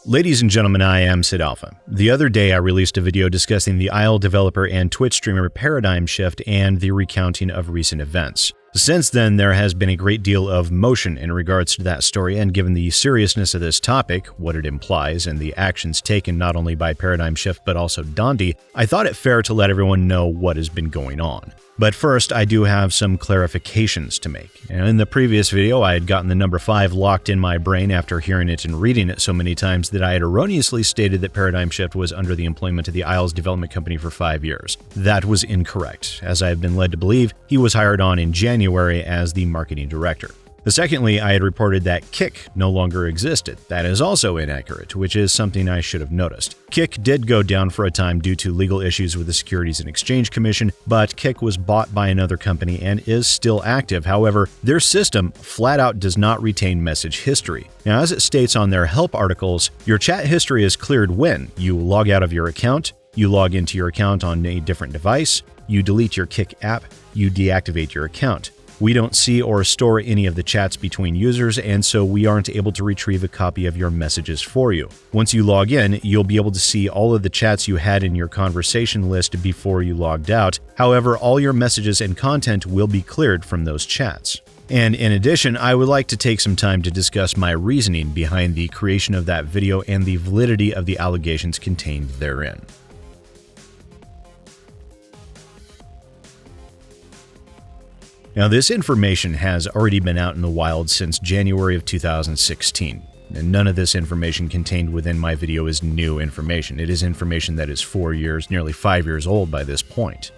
Ladies and gentlemen, I am SidAlpha. The other day I released a video discussing the IL developer and Twitch streamer ParadymShift and the recounting of recent events. Since then, there has been a great deal of motion in regards to that story, and given the seriousness of this topic, what it implies, and the actions taken not only by ParadymShift but also Dondi, I thought it fair to let everyone know what has been going on. But first, I do have some clarifications to make. In the previous video, I had gotten the number 5 locked in my brain after hearing it and reading it so many times that I had erroneously stated that ParadymShift was under the employment of the IL's development company for 5 years. That was incorrect, as I have been led to believe he was hired on in January as the marketing director. Secondly, I had reported that Kick no longer existed. That is also inaccurate, which is something I should have noticed. Kick did go down for a time due to legal issues with the Securities and Exchange Commission, but Kick was bought by another company and is still active. However, their system flat out does not retain message history. Now, as it states on their help articles, your chat history is cleared when you log out of your account, you log into your account on a different device, you delete your Kick app, you deactivate your account. We don't see or store any of the chats between users, and so we aren't able to retrieve a copy of your messages for you. Once you log in, you'll be able to see all of the chats you had in your conversation list before you logged out. However, all your messages and content will be cleared from those chats. And in addition, I would like to take some time to discuss my reasoning behind the creation of that video and the validity of the allegations contained therein. Now, this information has already been out in the wild since January of 2016, and none of this information contained within my video is new information. It is information that is 4 years, nearly 5 years old by this point.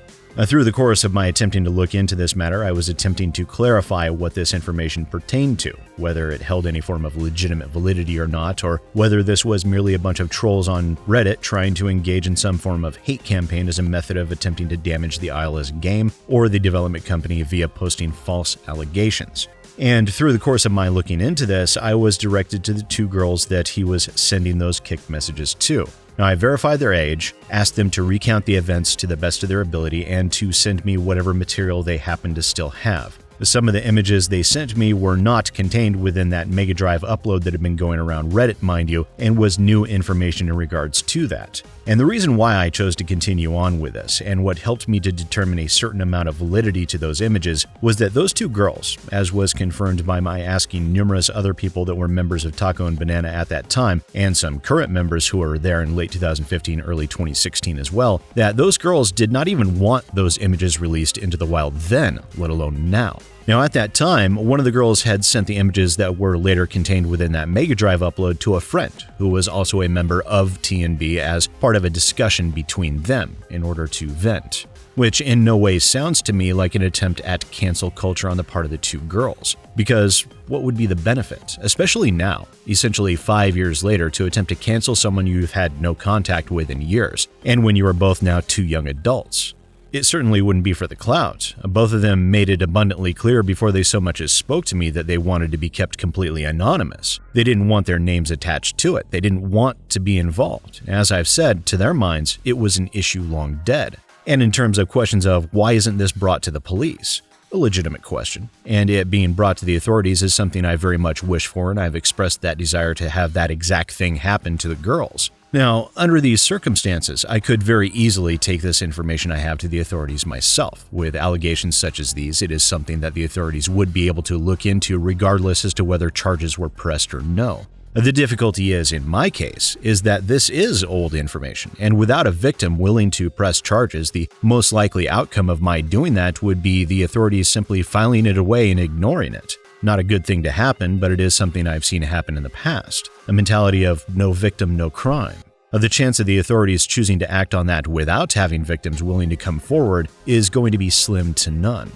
Through the course of my attempting to look into this matter, I was attempting to clarify what this information pertained to, whether it held any form of legitimate validity or not, or whether this was merely a bunch of trolls on Reddit trying to engage in some form of hate campaign as a method of attempting to damage the IL as a game or the development company via posting false allegations. And through the course of my looking into this, I was directed to the 2 girls that he was sending those Kick messages to. Now, I verified their age, asked them to recount the events to the best of their ability, and to send me whatever material they happen to still have. Some of the images they sent me were not contained within that Mega Drive upload that had been going around Reddit, mind you, and was new information in regards to that. And the reason why I chose to continue on with this, and what helped me to determine a certain amount of validity to those images, was that those 2 girls, as was confirmed by my asking numerous other people that were members of Taco and Banana at that time, and some current members who were there in late 2015, early 2016 as well, that those girls did not even want those images released into the wild then, let alone now. Now, at that time, one of the girls had sent the images that were later contained within that Mega Drive upload to a friend who was also a member of TNB as part of a discussion between them in order to vent, which in no way sounds to me like an attempt at cancel culture on the part of the 2 girls. Because what would be the benefit, especially now, essentially 5 years later, to attempt to cancel someone you've had no contact with in years, and when you are both now 2 young adults? It certainly wouldn't be for the clout. Both of them made it abundantly clear before they so much as spoke to me that they wanted to be kept completely anonymous. They didn't want their names attached to it. They didn't want to be involved. As I've said, to their minds, it was an issue long dead. And in terms of questions of why isn't this brought to the police? A legitimate question, and it being brought to the authorities is something I very much wish for, and I've expressed that desire to have that exact thing happen to the girls. Now, under these circumstances, I could very easily take this information I have to the authorities myself. With allegations such as these, it is something that the authorities would be able to look into regardless as to whether charges were pressed or no. The difficulty is, in my case, is that this is old information, and without a victim willing to press charges, the most likely outcome of my doing that would be the authorities simply filing it away and ignoring it. Not a good thing to happen, but it is something I've seen happen in the past. A mentality of no victim, no crime. The chance of the authorities choosing to act on that without having victims willing to come forward is going to be slim to none.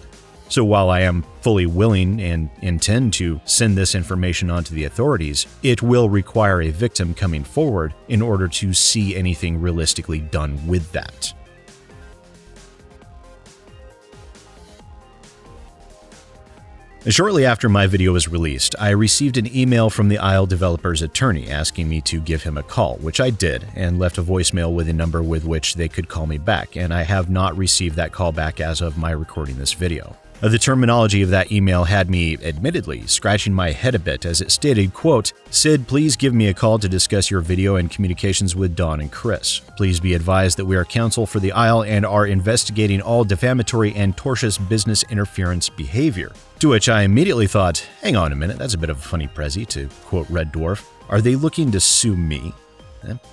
So while I am fully willing and intend to send this information on to the authorities, it will require a victim coming forward in order to see anything realistically done with that. Shortly after my video was released, I received an email from the IL developer's attorney asking me to give him a call, which I did, and left a voicemail with a number with which they could call me back, and I have not received that call back as of my recording this video. The terminology of that email had me, admittedly, scratching my head a bit as it stated, quote, "Sid, please give me a call to discuss your video and communications with Dawn and Chris. Please be advised that we are counsel for the Isle and are investigating all defamatory and tortious business interference behavior." To which I immediately thought, hang on a minute, that's a bit of a funny prezi, to quote Red Dwarf. Are they looking to sue me?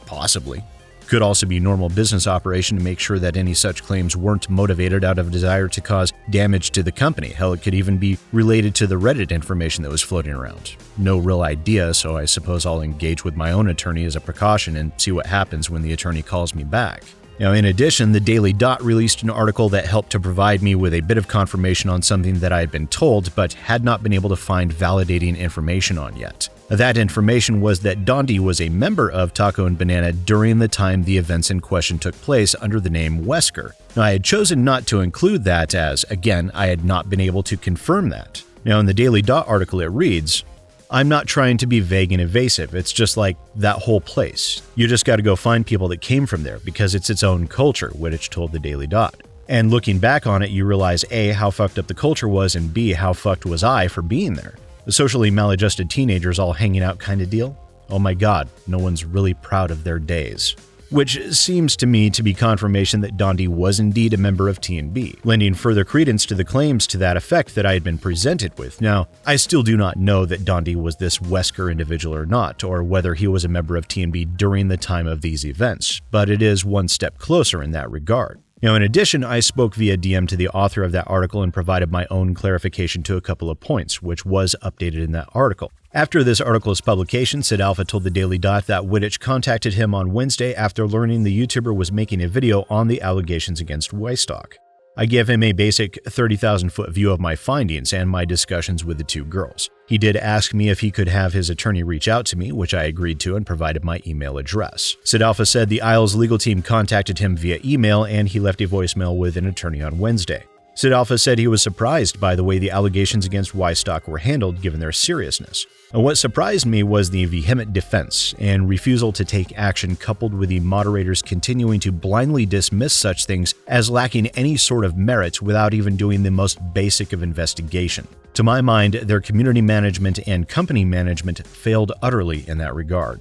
Possibly. Could also be normal business operation to make sure that any such claims weren't motivated out of a desire to cause damage to the company. Hell, it could even be related to the Reddit information that was floating around. No real idea, so I suppose I'll engage with my own attorney as a precaution and see what happens when the attorney calls me back. Now, in addition, the Daily Dot released an article that helped to provide me with a bit of confirmation on something that I had been told but had not been able to find validating information on yet. That information was that Dondi was a member of Taco and Banana during the time the events in question took place under the name Wesker. Now, I had chosen not to include that as, again, I had not been able to confirm that. Now, in the Daily Dot article, it reads, "I'm not trying to be vague and evasive. It's just like that whole place. You just got to go find people that came from there because it's its own culture," Wittich told the Daily Dot. And looking back on it, you realize A, how fucked up the culture was, and B, how fucked was I for being there. The socially maladjusted teenagers all hanging out kind of deal? Oh my god, no one's really proud of their days. Which seems to me to be confirmation that Dondi was indeed a member of T&B, lending further credence to the claims to that effect that I had been presented with. Now, I still do not know that Dondi was this Wesker individual or not, or whether he was a member of T&B during the time of these events, but it is one step closer in that regard. Now, in addition, I spoke via DM to the author of that article and provided my own clarification to a couple of points, which was updated in that article. After this article's publication, SidAlpha told the Daily Dot that Wittich contacted him on Wednesday after learning the YouTuber was making a video on the allegations against Weistock. I gave him a basic 30,000-foot view of my findings and my discussions with the two girls. He did ask me if he could have his attorney reach out to me, which I agreed to and provided my email address. SidAlpha said the Isle's legal team contacted him via email and he left a voicemail with an attorney on Wednesday. SidAlpha said he was surprised by the way the allegations against Weistock were handled given their seriousness. And what surprised me was the vehement defense and refusal to take action coupled with the moderators continuing to blindly dismiss such things as lacking any sort of merit without even doing the most basic of investigation. To my mind, their community management and company management failed utterly in that regard.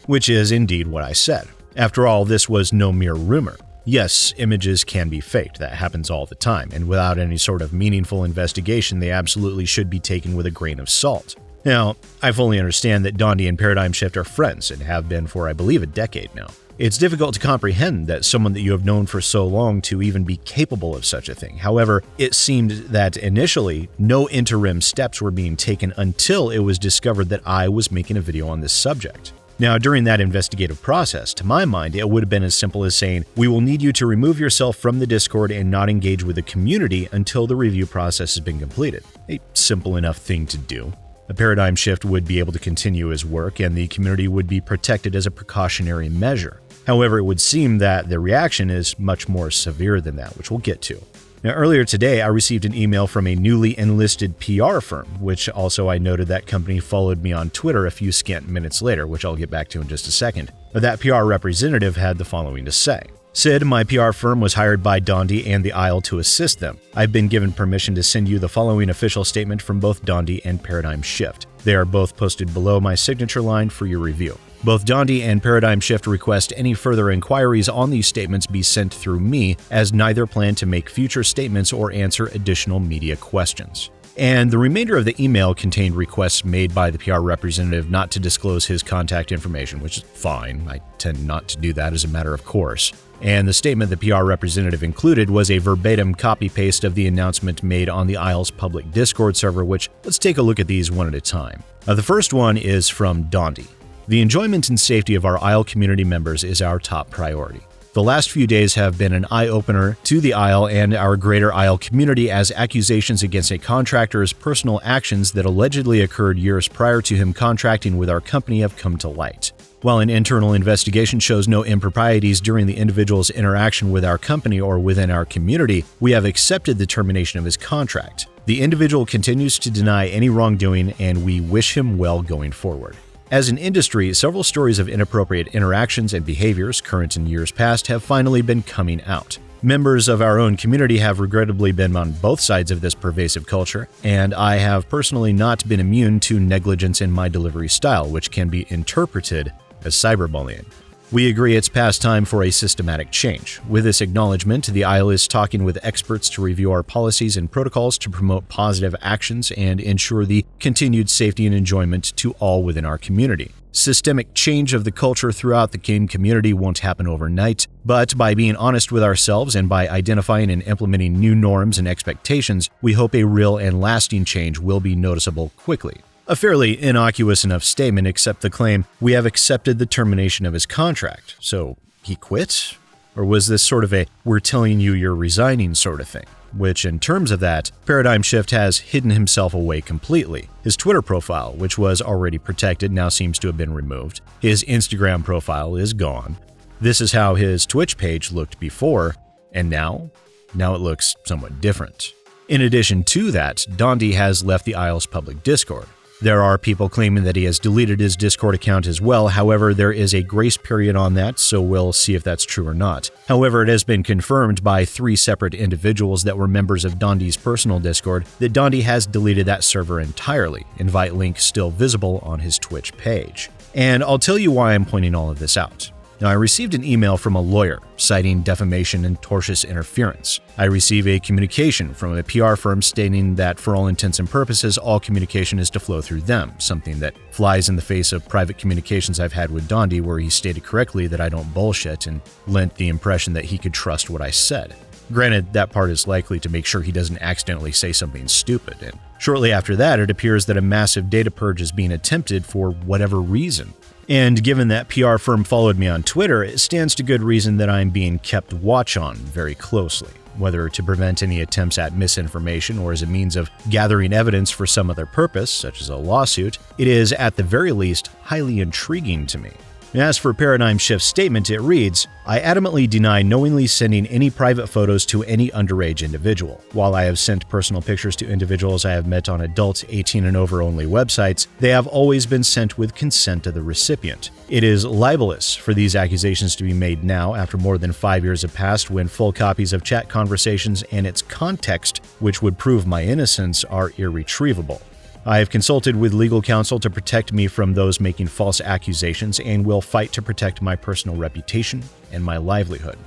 Which is indeed what I said. After all, this was no mere rumor. Yes, images can be faked, that happens all the time, and without any sort of meaningful investigation, they absolutely should be taken with a grain of salt. Now, I fully understand that Dondi and ParadymShift are friends and have been for, I believe, a decade now. It's difficult to comprehend that someone that you have known for so long to even be capable of such a thing. However, it seemed that initially, no interim steps were being taken until it was discovered that I was making a video on this subject. Now, during that investigative process, to my mind, it would have been as simple as saying, we will need you to remove yourself from the Discord and not engage with the community until the review process has been completed. A simple enough thing to do. A ParadymShift would be able to continue his work, and the community would be protected as a precautionary measure. However, it would seem that the reaction is much more severe than that, which we'll get to. Now, earlier today, I received an email from a newly enlisted PR firm, which also I noted that company followed me on Twitter a few scant minutes later, which I'll get back to in just a second. But that PR representative had the following to say. Sid, my PR firm was hired by Dondi and the Isle to assist them. I've been given permission to send you the following official statement from both Dondi and ParadymShift. They are both posted below my signature line for your review. Both Dondi and ParadymShift request any further inquiries on these statements be sent through me, as neither plan to make future statements or answer additional media questions. And the remainder of the email contained requests made by the PR representative not to disclose his contact information, which is fine. I tend not to do that as a matter of course. And the statement the PR representative included was a verbatim copy-paste of the announcement made on the Isle's public Discord server, which let's take a look at these one at a time. The first one is from Dondi. The enjoyment and safety of our Isle community members is our top priority. The last few days have been an eye-opener to the Isle and our greater Isle community as accusations against a contractor's personal actions that allegedly occurred years prior to him contracting with our company have come to light. While an internal investigation shows no improprieties during the individual's interaction with our company or within our community, we have accepted the termination of his contract. The individual continues to deny any wrongdoing, and we wish him well going forward. As an industry, several stories of inappropriate interactions and behaviors, current and years past, have finally been coming out. Members of our own community have regrettably been on both sides of this pervasive culture, and I have personally not been immune to negligence in my delivery style, which can be interpreted as cyberbullying. We agree it's past time for a systematic change. With this acknowledgement, the aisle is talking with experts to review our policies and protocols to promote positive actions and ensure the continued safety and enjoyment to all within our community. Systemic change of the culture throughout the game community won't happen overnight, but by being honest with ourselves and by identifying and implementing new norms and expectations, we hope a real and lasting change will be noticeable quickly. A fairly innocuous enough statement, except the claim, we have accepted the termination of his contract. So, he quit? Or was this sort of a, we're telling you you're resigning sort of thing? Which, in terms of that, ParadymShift has hidden himself away completely. His Twitter profile, which was already protected, now seems to have been removed. His Instagram profile is gone. This is how his Twitch page looked before, and now it looks somewhat different. In addition to that, Dondi has left the aisle's public Discord. There are people claiming that he has deleted his Discord account as well. However, there is a grace period on that, so we'll see if that's true or not. However, it has been confirmed by 3 separate individuals that were members of Dondi's personal Discord that Dondi has deleted that server entirely. Invite link still visible on his Twitch page. And I'll tell you why I'm pointing all of this out. Now, I received an email from a lawyer citing defamation and tortious interference. I received a communication from a PR firm stating that for all intents and purposes, all communication is to flow through them, something that flies in the face of private communications I've had with Dondi where he stated correctly that I don't bullshit and lent the impression that he could trust what I said. Granted, that part is likely to make sure he doesn't accidentally say something stupid, and shortly after that, it appears that a massive data purge is being attempted for whatever reason. And given that PR firm followed me on Twitter, it stands to good reason that I'm being kept watch on very closely. Whether to prevent any attempts at misinformation or as a means of gathering evidence for some other purpose, such as a lawsuit, it is at the very least highly intriguing to me. As for ParadymShift's statement, it reads, I adamantly deny knowingly sending any private photos to any underage individual. While I have sent personal pictures to individuals I have met on adult 18 and over only websites, they have always been sent with consent of the recipient. It is libelous for these accusations to be made now after more than 5 years have passed when full copies of chat conversations and its context, which would prove my innocence, are irretrievable. I have consulted with legal counsel to protect me from those making false accusations and will fight to protect my personal reputation and my livelihood.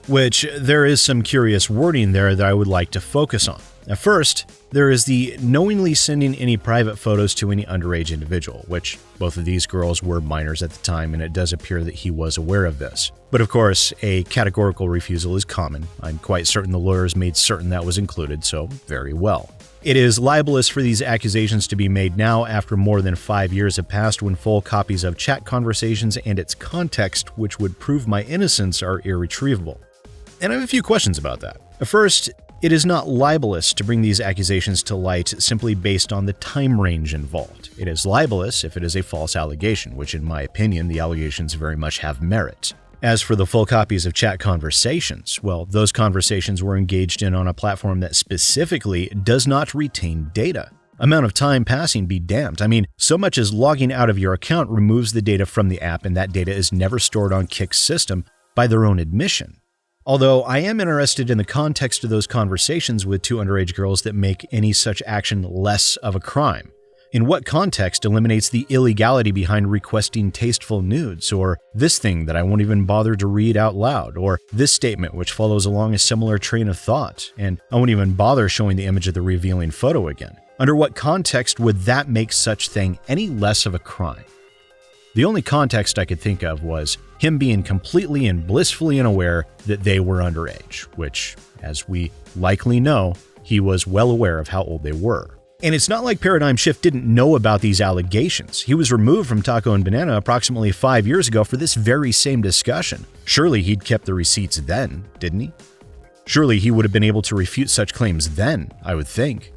Which, there is some curious wording there that I would like to focus on. First, there is the knowingly sending any private photos to any underage individual, which both of these girls were minors at the time, and it does appear that he was aware of this. But of course, a categorical refusal is common. I'm quite certain the lawyers made certain that was included, so very well. It is libelous for these accusations to be made now after more than 5 years have passed when full copies of chat conversations and its context, which would prove my innocence, are irretrievable. And I have a few questions about that. First, it is not libelous to bring these accusations to light simply based on the time range involved. It is libelous if it is a false allegation, which in my opinion, the allegations very much have merit. As for the full copies of chat conversations, well, those conversations were engaged in on a platform that specifically does not retain data. Amount of time passing be damned. I mean, so much as logging out of your account removes the data from the app and that data is never stored on Kick's system by their own admission. Although I am interested in the context of those conversations with 2 underage girls that make any such action less of a crime. In what context eliminates the illegality behind requesting tasteful nudes, or this thing that I won't even bother to read out loud, or this statement which follows along a similar train of thought, and I won't even bother showing the image of the revealing photo again? Under what context would that make such thing any less of a crime? The only context I could think of was him being completely and blissfully unaware that they were underage, which, as we likely know, he was well aware of how old they were. And it's not like ParadymShift didn't know about these allegations. He was removed from Taco and Banana approximately 5 years ago for this very same discussion. Surely he'd kept the receipts then, didn't he? Surely he would have been able to refute such claims then, I would think.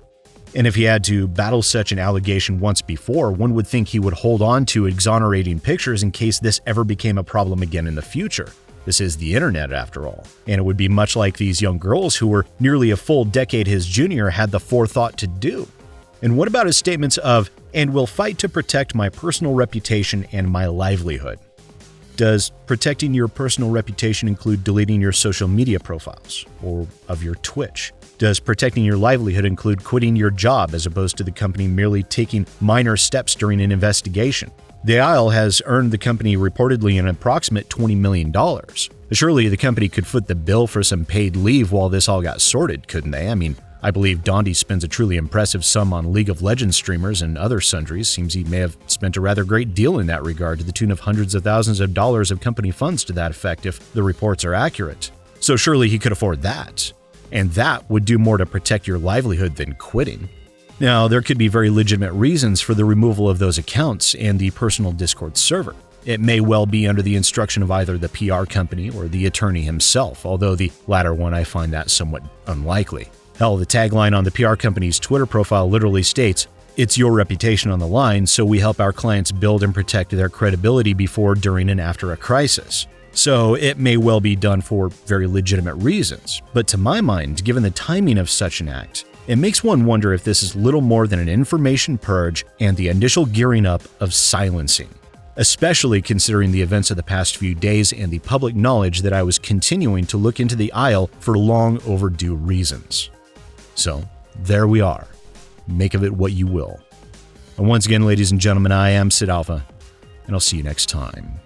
And if he had to battle such an allegation once before, one would think he would hold on to exonerating pictures in case this ever became a problem again in the future. This is the internet, after all. And it would be much like these young girls who were nearly a full decade his junior had the forethought to do. And what about his statements of, and will fight to protect my personal reputation and my livelihood? Does protecting your personal reputation include deleting your social media profiles or of your Twitch? Does protecting your livelihood include quitting your job as opposed to the company merely taking minor steps during an investigation? The Isle has earned the company reportedly an approximate $20 million. Surely the company could foot the bill for some paid leave while this all got sorted, couldn't they? I mean, I believe Dondi spends a truly impressive sum on League of Legends streamers and other sundries. Seems he may have spent a rather great deal in that regard, to the tune of hundreds of thousands of dollars of company funds to that effect if the reports are accurate. So surely he could afford that. And that would do more to protect your livelihood than quitting. Now, there could be very legitimate reasons for the removal of those accounts and the personal Discord server. It may well be under the instruction of either the PR company or the attorney himself, although the latter one I find that somewhat unlikely. Hell, the tagline on the PR company's Twitter profile literally states, "It's your reputation on the line, so we help our clients build and protect their credibility before, during, and after a crisis." So it may well be done for very legitimate reasons. But to my mind, given the timing of such an act, it makes one wonder if this is little more than an information purge and the initial gearing up of silencing. Especially considering the events of the past few days and the public knowledge that I was continuing to look into the Isle for long overdue reasons. So, there we are. Make of it what you will. And once again, ladies and gentlemen, I am SidAlpha, and I'll see you next time.